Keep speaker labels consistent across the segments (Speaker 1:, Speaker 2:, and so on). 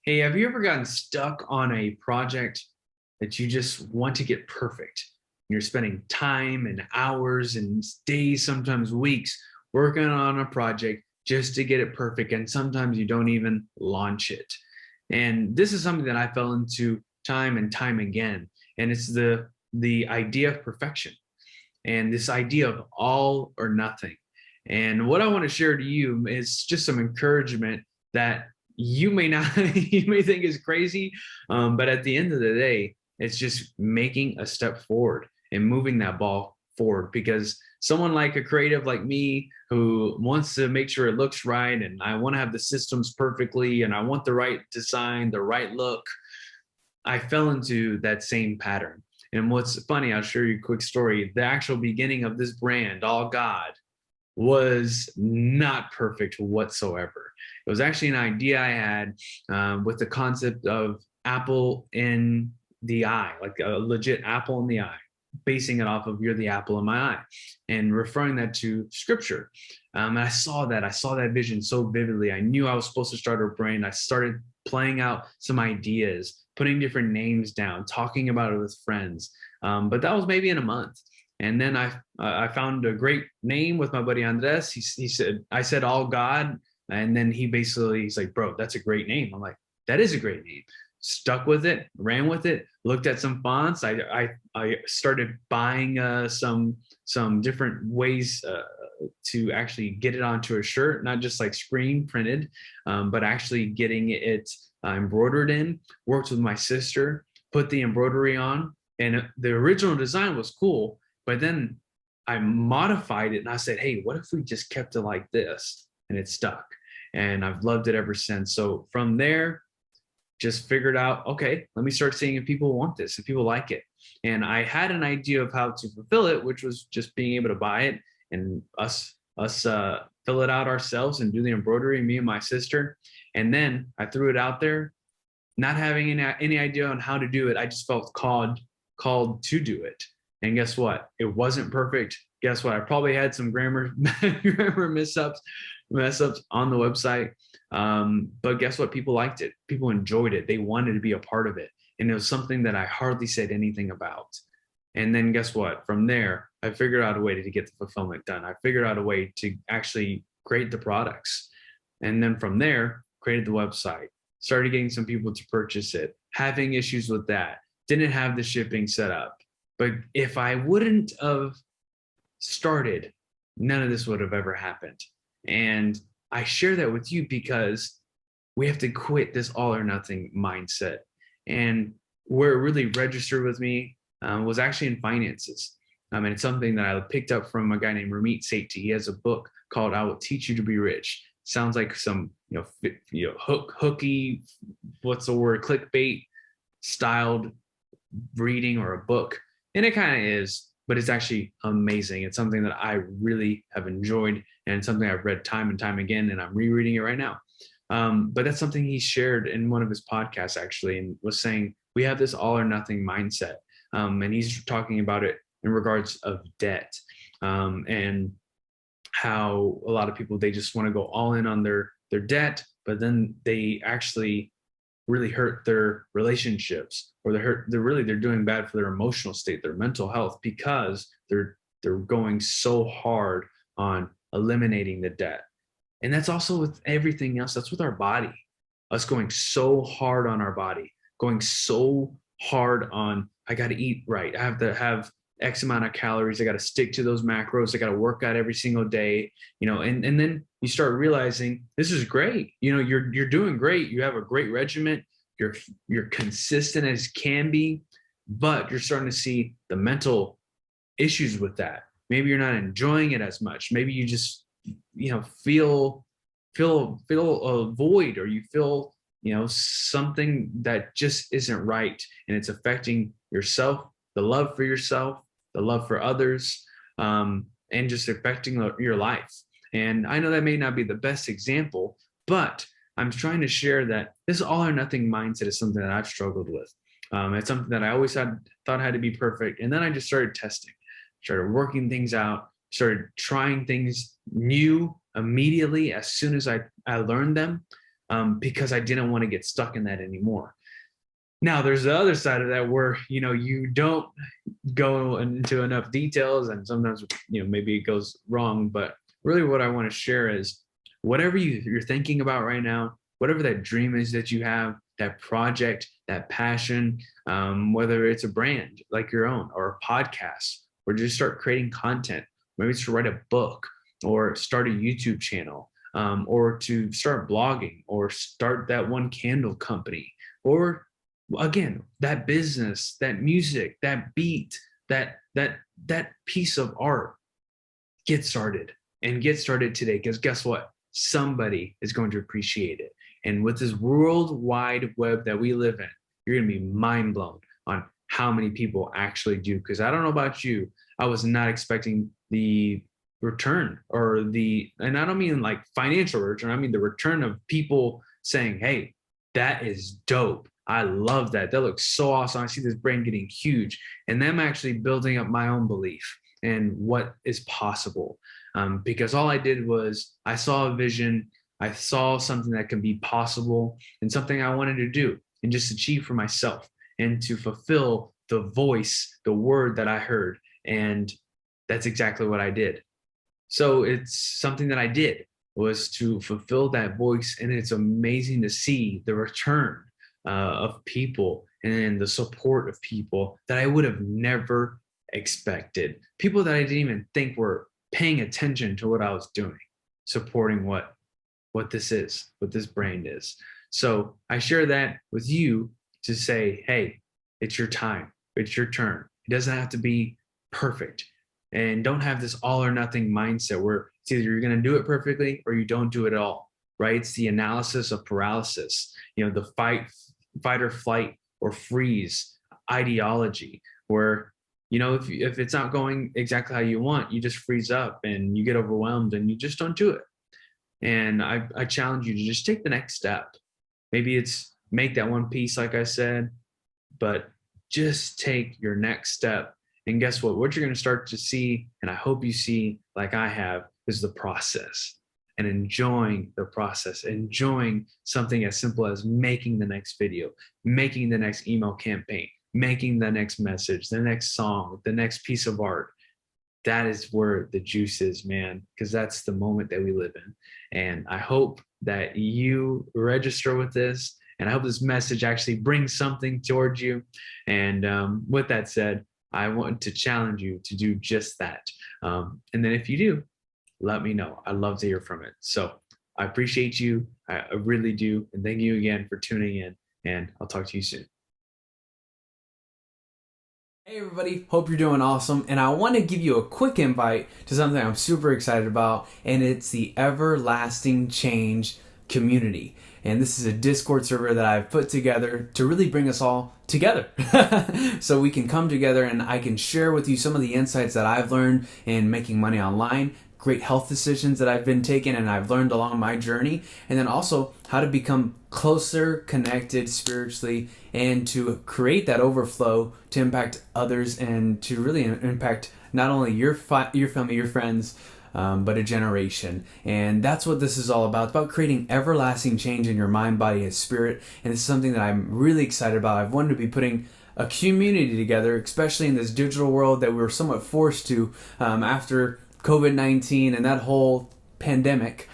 Speaker 1: Hey, have you ever gotten stuck on a project that you just want to get perfect? You're spending time and hours and days, sometimes weeks, working on a project just to get it perfect. And sometimes you don't even launch it. And this is something that I fell into time and time again. And it's the idea of perfection and this idea of all or nothing. And what I want to share to you is just some encouragement that you may not, you may think is crazy, but at the end of the day, it's just making a step forward and moving that ball forward. Because someone like a creative like me who wants to make sure it looks right, and I want to have the systems perfectly, and I want the right design, the right look, I fell into that same pattern. And what's funny, I'll share you a quick story. The actual beginning of this brand, All God, was not perfect whatsoever. It was actually an idea I had with the concept of apple in the eye, like a legit apple in the eye, basing it off of "you're the apple in my eye" and referring that to scripture. And I saw that vision so vividly. I knew I was supposed to start a brand. I started playing out some ideas, putting different names down, talking about it with friends. But that was maybe in a month. And then I found a great name with my buddy Andres. He said, I said All God. And then he's like, bro, that's a great name. I'm like, that is a great name. Stuck with it, ran with it, looked at some fonts. I started buying some different ways to actually get it onto a shirt, not just like screen printed, but actually getting it embroidered in. Worked with my sister, put the embroidery on, and the original design was cool. But then I modified it and I said, hey, what if we just kept it like this? And it stuck. And I've loved it ever since. So from there, just figured out, okay, let me start seeing if people want this, if people like it. And I had an idea of how to fulfill it, which was just being able to buy it and us fill it out ourselves and do the embroidery, me and my sister. And then I threw it out there, not having any idea on how to do it. I just felt called to do it. And guess what? It wasn't perfect. Guess what? I probably had some grammar mess ups on the website. But guess what? People liked it. People enjoyed it. They wanted to be a part of it. And it was something that I hardly said anything about. And then guess what? From there, I figured out a way to get the fulfillment done. I figured out a way to actually create the products. And then from there, created the website, started getting some people to purchase it, having issues with that, didn't have the shipping set up. But if I wouldn't have started, none of this would have ever happened. And I share that with you because we have to quit this all or nothing mindset. And where it really registered with me was actually in finances. And it's something that I picked up from a guy named Ramit Sethi. He has a book called "I Will Teach You to Be Rich." Sounds like some hooky, what's the word, clickbait styled reading or a book, and it kind of is, but it's actually amazing. It's something that I really have enjoyed, and something I've read time and time again, and I'm rereading it right now. But that's something he shared in one of his podcasts actually, and was saying we have this all or nothing mindset, and he's talking about it in regards of debt, and how a lot of people, they just want to go all in on their debt, but then they actually really hurt their relationships, or they're doing bad for their emotional state, their mental health, because they're going so hard on eliminating the debt. And that's also with everything else. That's with our body, us going so hard on our body, going so hard on, I got to eat right, I have to have X amount of calories, I got to stick to those macros, I got to work out every single day, and then you start realizing this is great. You're doing great. You have a great regiment. You're consistent as can be, but you're starting to see the mental issues with that. Maybe you're not enjoying it as much. Maybe you just, feel a void, or you feel, something that just isn't right, and it's affecting yourself, the love for yourself, the love for others, and just affecting your life. And I know that may not be the best example, but I'm trying to share that this all or nothing mindset is something that I've struggled with. It's something that I always thought had to be perfect. And then I just started testing, started working things out, started trying things new immediately as soon as I learned them. because I didn't want to get stuck in that anymore. Now, there's the other side of that where, you don't go into enough details, and sometimes, maybe it goes wrong. But really what I want to share is whatever you're thinking about right now, whatever that dream is that you have, that project, that passion, whether it's a brand like your own or a podcast, or just start creating content, maybe it's to write a book or start a YouTube channel, or to start blogging or start that one candle company, or again, that business, that music, that beat, that piece of art. Get started, and get started today, because guess what? Somebody is going to appreciate it. And with this worldwide web that we live in, you're going to be mind blown on how many people actually do. Because I don't know about you, I was not expecting the return, and I don't mean like financial return, I mean the return of people saying, hey, that is dope. I love that. That looks so awesome. I see this brand getting huge, and them actually building up my own belief in what is possible. Because all I did was I saw a vision, I saw something that can be possible, and something I wanted to do and just achieve for myself and to fulfill the voice, the word that I heard. And that's exactly what I did. So it's something that I did, was to fulfill that voice. And it's amazing to see the return of people and the support of people that I would have never expected. People that I didn't even think were paying attention to what I was doing, supporting what this is, what this brand is. So I share that with you to say, hey, it's your time, it's your turn. It doesn't have to be perfect. And don't have this all or nothing mindset where it's either you're going to do it perfectly or you don't do it at all, right? It's the analysis of paralysis, the fight or flight or freeze ideology, where, if it's not going exactly how you want, you just freeze up and you get overwhelmed and you just don't do it. And I challenge you to just take the next step. Maybe it's make that one piece, like I said, but just take your next step. And guess what? What you're going to start to see, and I hope you see like I have, is the process, and enjoying the process, enjoying something as simple as making the next video, making the next email campaign, making the next message, the next song, the next piece of art. That is where the juice is, man, because that's the moment that we live in. And I hope that you register with this, and I hope this message actually brings something towards you. And with that said, I want to challenge you to do just that. And then if you do, let me know. I'd love to hear from it. So I appreciate you. I really do. And thank you again for tuning in, and I'll talk to you soon.
Speaker 2: Hey everybody, hope you're doing awesome, and I want to give you a quick invite to something I'm super excited about, and it's the Everlasting Change community. And this is a Discord server that I've put together to really bring us all together so we can come together and I can share with you some of the insights that I've learned in making money online, great health decisions that I've been taking and I've learned along my journey, and then also how to become closer connected spiritually and to create that overflow to impact others and to really impact not only your family, your friends, but a generation. And that's what this is all about. It's about creating everlasting change in your mind, body, and spirit. And it's something that I'm really excited about. I've wanted to be putting a community together, especially in this digital world that we were somewhat forced to after COVID-19 and that whole pandemic.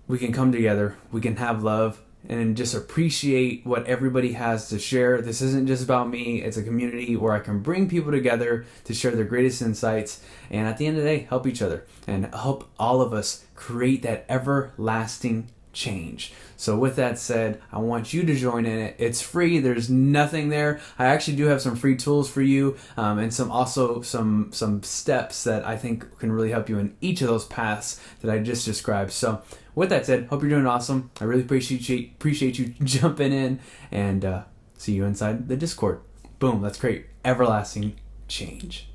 Speaker 2: We can come together, we can have love, and just appreciate what everybody has to share. This isn't just about me, it's a community where I can bring people together to share their greatest insights, and at the end of the day, help each other and help all of us create that everlasting change. So with that said, I want you to join in it. It's free. There's nothing there. I actually do have some free tools for you, and some steps that I think can really help you in each of those paths that I just described. So with that said, hope you're doing awesome. I really appreciate you jumping in, and see you inside the Discord. Boom, let's create everlasting change.